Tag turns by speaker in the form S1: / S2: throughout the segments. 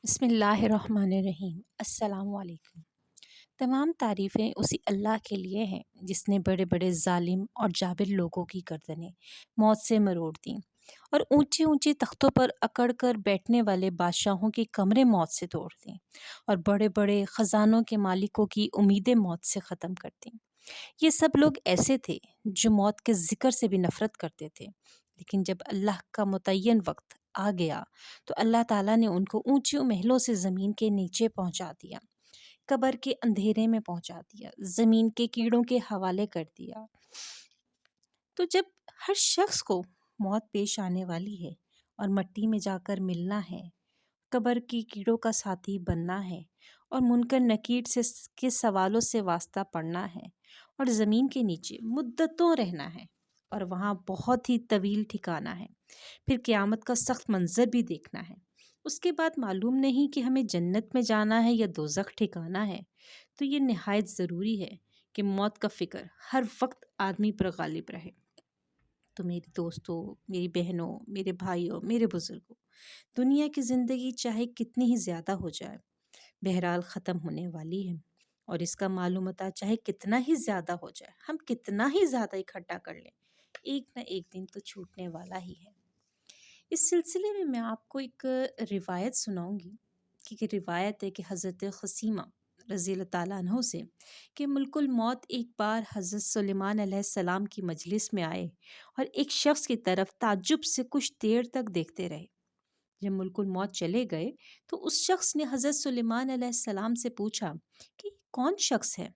S1: بسم اللہ الرحمن الرحیم۔ السلام علیکم۔ تمام تعریفیں اسی اللہ کے لیے ہیں جس نے بڑے بڑے ظالم اور جابر لوگوں کی گردنیں موت سے مروڑ دیں اور اونچے اونچے تختوں پر اکڑ کر بیٹھنے والے بادشاہوں کے کمرے موت سے توڑ دیں اور بڑے بڑے خزانوں کے مالکوں کی امیدیں موت سے ختم کر دیں۔ یہ سب لوگ ایسے تھے جو موت کے ذکر سے بھی نفرت کرتے تھے، لیکن جب اللہ کا متعین وقت آ گیا تو اللہ تعالیٰ نے ان کو اونچی محلوں سے زمین کے نیچے پہنچا دیا، قبر کے اندھیرے میں پہنچا دیا، زمین کے کیڑوں کے حوالے کر دیا۔ تو جب ہر شخص کو موت پیش آنے والی ہے اور مٹی میں جا کر ملنا ہے، قبر کی کیڑوں کا ساتھی بننا ہے اور منکر نکیر کے سوالوں سے واسطہ پڑنا ہے اور زمین کے نیچے مدتوں رہنا ہے اور وہاں بہت ہی طویل ٹھکانا ہے، پھر قیامت کا سخت منظر بھی دیکھنا ہے، اس کے بعد معلوم نہیں کہ ہمیں جنت میں جانا ہے یا دوزخ ٹھکانا ہے، تو یہ نہایت ضروری ہے کہ موت کا فکر ہر وقت آدمی پر غالب رہے۔ تو میری دوستوں، میری بہنوں، میرے بھائیوں، میرے بزرگوں، دنیا کی زندگی چاہے کتنی ہی زیادہ ہو جائے، بہرحال ختم ہونے والی ہے، اور اس کا معلومات چاہے کتنا ہی زیادہ ہو جائے، ہم کتنا ہی زیادہ اکٹھا کر لیں، ایک نہ ایک دن تو چھوٹنے والا ہی ہے۔ اس سلسلے میں آپ کو ایک روایت سناؤں گی کہ روایت ہے کہ حضرت خسیمہ رضی اللہ تعالیٰ عنہ سے کہ ملک الموت ایک بار حضرت سلیمان علیہ السلام کی مجلس میں آئے اور ایک شخص کی طرف تعجب سے کچھ دیر تک دیکھتے رہے۔ جب ملک الموت چلے گئے تو اس شخص نے حضرت سلیمان علیہ السلام سے پوچھا کہ کون شخص ہے؟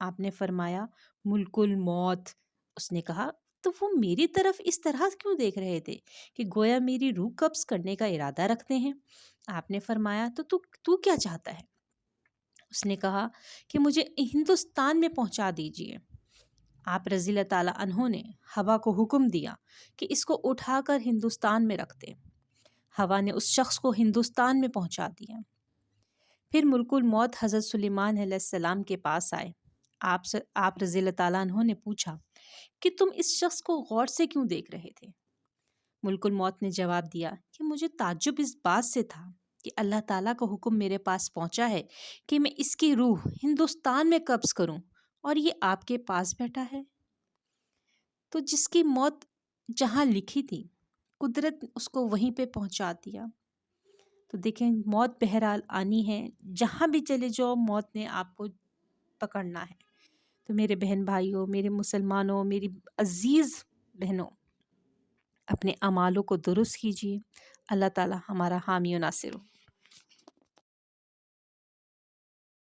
S1: آپ نے فرمایا ملک الموت۔ اس نے کہا تو وہ میری طرف اس طرح کیوں دیکھ رہے تھے کہ گویا میری روح قبض کرنے کا ارادہ رکھتے ہیں؟ آپ نے فرمایا تو کیا چاہتا ہے؟ اس نے کہا کہ مجھے ہندوستان میں پہنچا دیجئے۔ آپ رضی اللہ تعالیٰ عنہ نے ہوا کو حکم دیا کہ اس کو اٹھا کر ہندوستان میں رکھ دے۔ ہوا نے اس شخص کو ہندوستان میں پہنچا دیا۔ پھر ملک الموت حضرت سلیمان علیہ السلام کے پاس آئے۔ آپ رضی اللہ تعالیٰ عنہ نے پوچھا کہ تم اس شخص کو غور سے کیوں دیکھ رہے تھے؟ ملک الموت نے جواب دیا کہ مجھے تعجب اس بات سے تھا کہ اللہ تعالیٰ کا حکم میرے پاس پہنچا ہے کہ میں اس کی روح ہندوستان میں قبض کروں اور یہ آپ کے پاس بیٹھا ہے۔ تو جس کی موت جہاں لکھی تھی قدرت نے اس کو وہیں پہ پہنچا دیا۔ تو دیکھیں موت بہرحال آنی ہے، جہاں بھی چلے جاؤ موت نے آپ کو پکڑنا ہے۔ تو میرے بہن بھائیوں، میرے مسلمانوں، میری عزیز بہنوں، اپنے اعمالوں کو درست کیجیے۔ اللہ تعالی ہمارا حامی و ناصر ہو۔